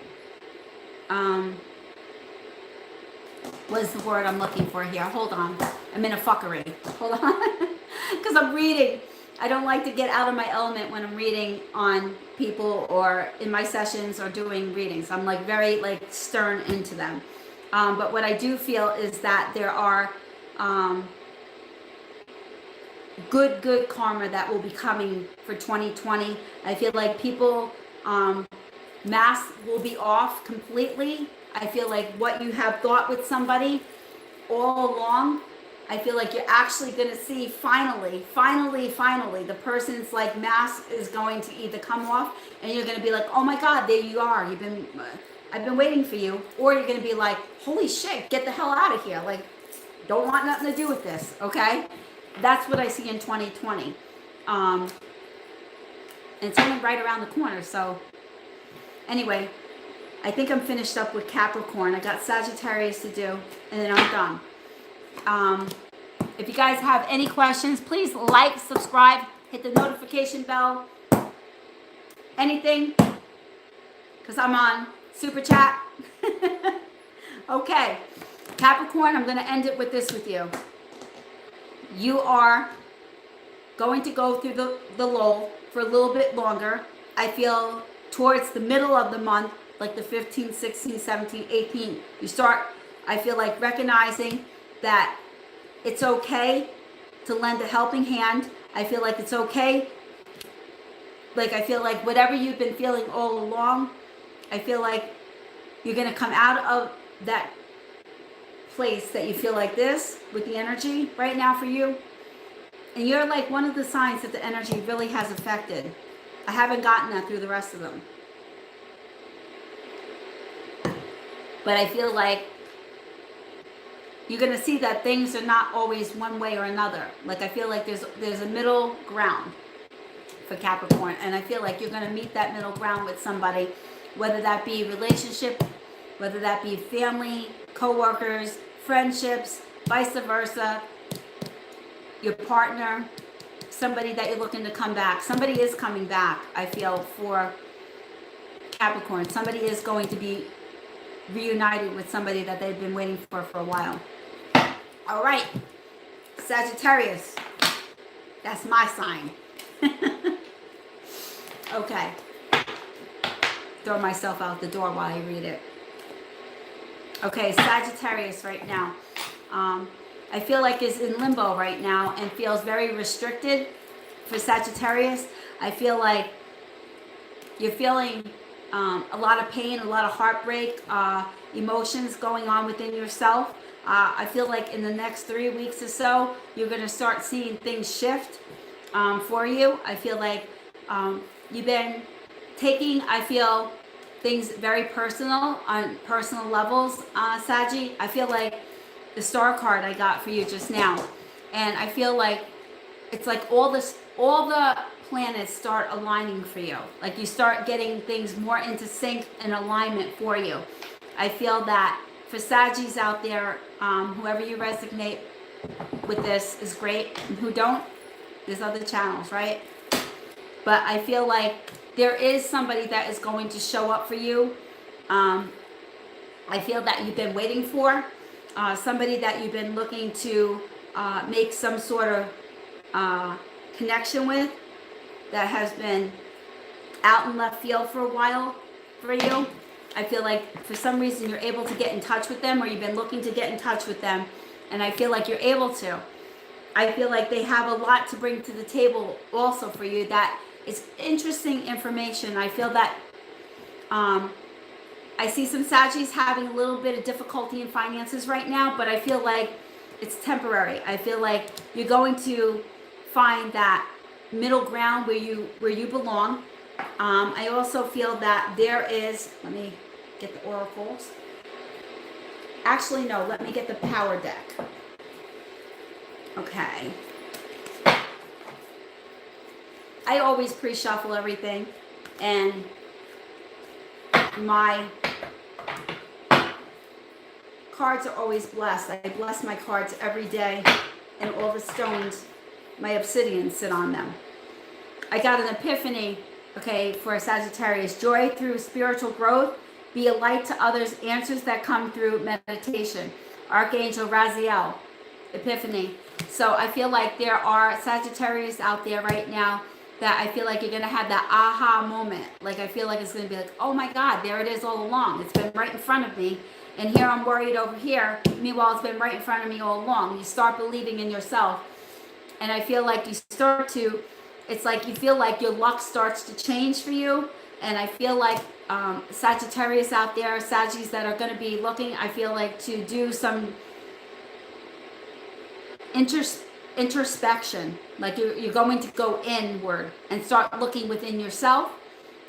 what is the word I'm looking for here? Hold on. I'm in a fuckery. Hold on. Because I'm reading. I don't like to get out of my element when I'm reading on people or in my sessions or doing readings. I'm like very like stern into them. But what I do feel is that there are good karma that will be coming for 2020. I feel like people, masks will be off completely. I feel like what you have thought with somebody all along, I feel like you're actually going to see finally, the person's like mask is going to either come off and you're going to be like, oh my God, there you are. I've been waiting for you. Or you're going to be like, holy shit, get the hell out of here. Like, don't want nothing to do with this. Okay. That's what I see in 2020. And it's only right around the corner. So anyway, I think I'm finished up with Capricorn. I got Sagittarius to do and then I'm done. If you guys have any questions, please like, subscribe, hit the notification bell, anything, because I'm on Super Chat. Okay, Capricorn, I'm going to end it with this with you. You are going to go through the lull for a little bit longer. I feel towards the middle of the month, like the 15th, 16th, 17th, 18th, you start, I feel like recognizing that it's okay to lend a helping hand. I feel like it's okay. Like, I feel like whatever you've been feeling all along, I feel like you're going to come out of that place that you feel like this with the energy right now for you. And you're like one of the signs that the energy really has affected. I haven't gotten that through the rest of them. But I feel like you're going to see that things are not always one way or another. Like, I feel like there's a middle ground for Capricorn. And I feel like you're going to meet that middle ground with somebody, whether that be relationship, whether that be family, co-workers, friendships, vice versa, your partner, somebody that you're looking to come back. Somebody is coming back, I feel, for Capricorn. Somebody is going to be reunited with somebody that they've been waiting for a while. All right, Sagittarius, that's my sign. Okay, throw myself out the door while I read it. Okay, Sagittarius right now. I feel like is in limbo right now and feels very restricted for Sagittarius. I feel like you're feeling a lot of pain, a lot of heartbreak, emotions going on within yourself. I feel like in the next 3 weeks or so, you're going to start seeing things shift for you. I feel like you've been taking, I feel, things very personal on personal levels, Saggy. I feel like the star card I got for you just now, and I feel like it's like all the planets start aligning for you. Like you start getting things more into sync and alignment for you. I feel that for Saggies out there, whoever you resonate with this is great. And who don't, there's other channels, right? But I feel like there is somebody that is going to show up for you. I feel that you've been waiting for somebody that you've been looking to make some sort of connection with, that has been out in left field for a while for you. I feel like for some reason you're able to get in touch with them, or you've been looking to get in touch with them, and I feel like you're able to. I feel like they have a lot to bring to the table also for you that is interesting information. I feel that I see some Saggies having a little bit of difficulty in finances right now, but I feel like it's temporary. I feel like you're going to find that middle ground where you belong. I also feel that there is, let me get the oracles. Actually, no, let me get the power deck. Okay. I always pre-shuffle everything, and my cards are always blessed. I bless my cards every day, and all the stones, my obsidian, sit on them. I got an epiphany, okay, for Sagittarius. Joy through spiritual growth. Be a light to others. Answers that come through meditation. Archangel Raziel. Epiphany. So I feel like there are Sagittarius out there right now that I feel like you're going to have that aha moment. Like I feel like it's going to be like, oh my God, there it is all along. It's been right in front of me. And here I'm worried over here. Meanwhile, it's been right in front of me all along. You start believing in yourself. And I feel like you start to, it's like you feel like your luck starts to change for you. And I feel like Sagittarius out there, Saggies that are going to be looking, I feel like to do some introspection. Like you're going to go inward and start looking within yourself.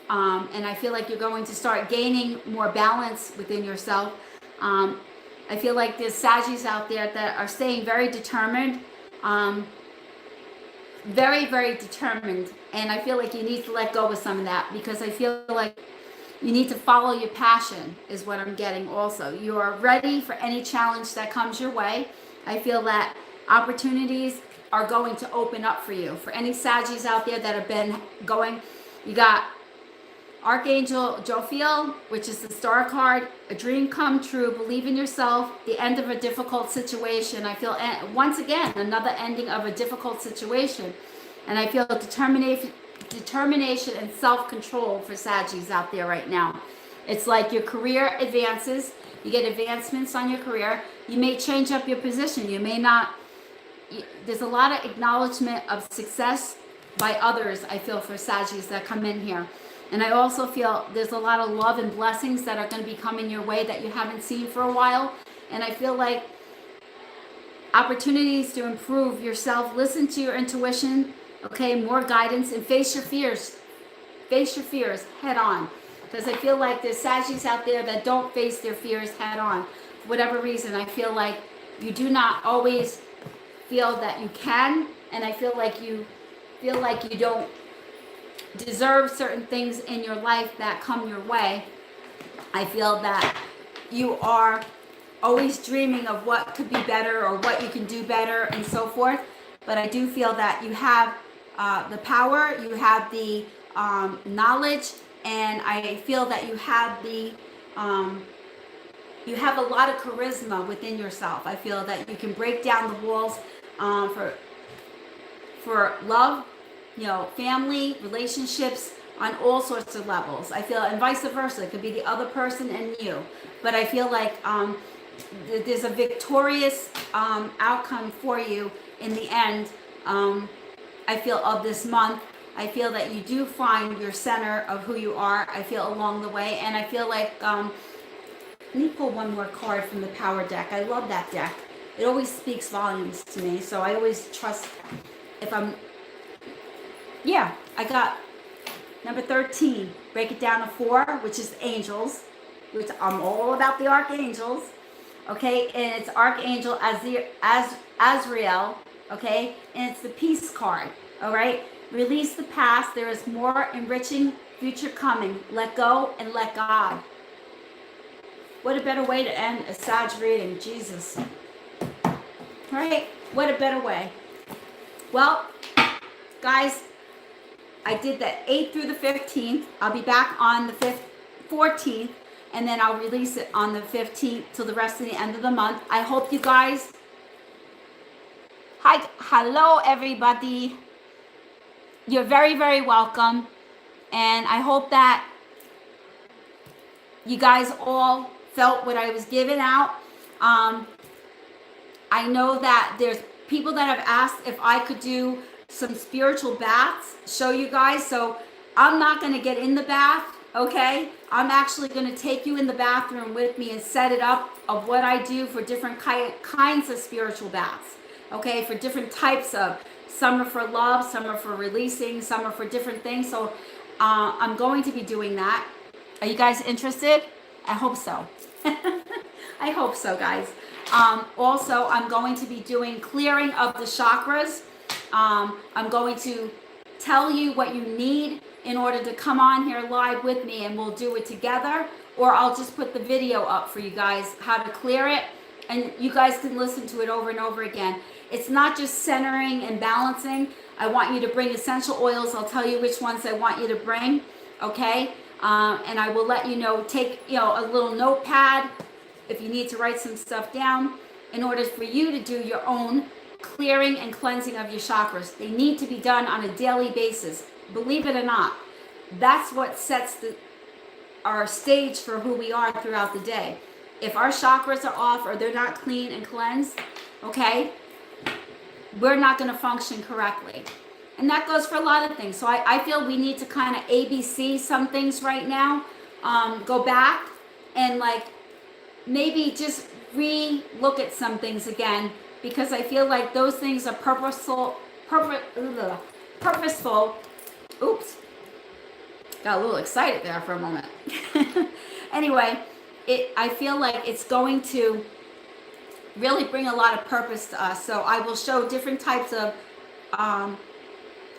And I feel like you're going to start gaining more balance within yourself. I feel like there's Saggies out there that are staying very determined. Very, very determined. And I feel like you need to let go of some of that, because I feel like you need to follow your passion is what I'm getting also. You are ready for any challenge that comes your way. I feel that opportunities are going to open up for you. For any Saggies out there that have been going, you got Archangel Jophiel, which is the star card, a dream come true, believe in yourself, the end of a difficult situation. I feel, once again, another ending of a difficult situation. And I feel determination and self-control for Saggies out there right now. It's like your career advances, you get advancements on your career, you may change up your position, you may not, there's a lot of acknowledgement of success by others, I feel, for Saggies that come in here. And I also feel there's a lot of love and blessings that are going to be coming your way that you haven't seen for a while. And I feel like opportunities to improve yourself, listen to your intuition, okay, more guidance, and face your fears. Face your fears head on. Because I feel like there's Saggies out there that don't face their fears head on. For whatever reason, I feel like you do not always feel that you can. And I feel like you don't deserve certain things in your life that come your way. I feel that you are always dreaming of what could be better or what you can do better and so forth. But I do feel that you have the power, you have the knowledge, and I feel that you have a lot of charisma within yourself. I feel that you can break down the walls for love, you know, family, relationships on all sorts of levels. I feel, and vice versa, it could be the other person and you. But I feel like there's a victorious outcome for you in the end, I feel, of this month. I feel that you do find your center of who you are, I feel, along the way. And I feel like, let me pull one more card from the Power deck. I love that deck. It always speaks volumes to me. So I always trust if I'm, yeah, I got number 13. Break it down to 4, which is angels, which I'm all about the archangels. Okay, and it's Archangel Azrael, okay, and it's the peace card, all right? Release the past, there is more enriching future coming. Let go and let God. What a better way to end a Sag reading, Jesus. All right, what a better way. Well, guys, I did the 8th through the 15th. I'll be back on the 14th, and then I'll release it on the 15th till the rest of the end of the month. I hope you guys... Hello, everybody. You're very, very welcome. And I hope that you guys all felt what I was giving out. I know that there's people that have asked if I could do some spiritual baths, show you guys. So I'm not going to get in the bath, okay? I'm actually going to take you in the bathroom with me and set it up of what I do for different kinds of spiritual baths, okay? For different types of, some are for love, some are for releasing, some are for different things. So I'm going to be doing that. Are you guys interested? I hope so. I hope so, guys. Also, I'm going to be doing clearing of the chakras. I'm going to tell you what you need in order to come on here live with me, and we'll do it together, or I'll just put the video up for you guys how to clear it, and you guys can listen to it over and over again. It's not just centering and balancing. I want you to bring essential oils. I'll tell you which ones I want you to bring, okay? And I will let you know, take a little notepad if you need to write some stuff down in order for you to do your own clearing and cleansing of your chakras. They need to be done on a daily basis. Believe it or not, that's what sets our stage for who we are throughout the day. If our chakras are off or they're not clean and cleansed, okay, we're not going to function correctly. And that goes for a lot of things. So I feel we need to kind of ABC some things right now. Go back and maybe just re-look at some things again, because I feel like those things are purposeful. Oops. Got a little excited there for a moment. Anyway, I feel like it's going to really bring a lot of purpose to us. So I will show different types of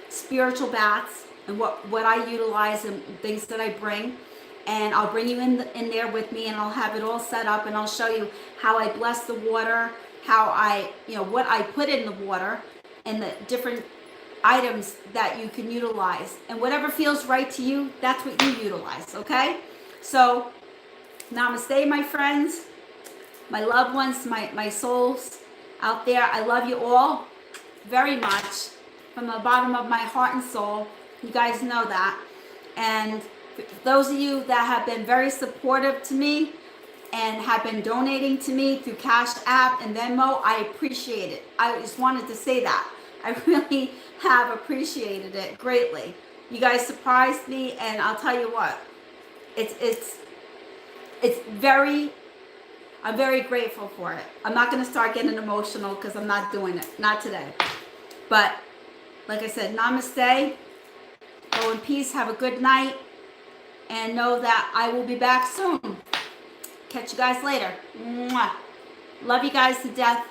spiritual baths and what I utilize and things that I bring. And I'll bring you in there with me, and I'll have it all set up, and I'll show you how I bless the water, how I, what I put in the water, and the different items that you can utilize. And whatever feels right to you, that's what you utilize, okay? So, namaste, my friends, my loved ones, my souls out there. I love you all very much from the bottom of my heart and soul. You guys know that. And those of you that have been very supportive to me and have been donating to me through Cash App and Venmo, I appreciate it. I just wanted to say that. I really have appreciated it greatly. You guys surprised me, and I'll tell you what, I'm very grateful for it. I'm not going to start getting emotional because I'm not doing it. Not today. But like I said, namaste. Go in peace. Have a good night. And know that I will be back soon. Catch you guys later. Mwah. Love you guys to death.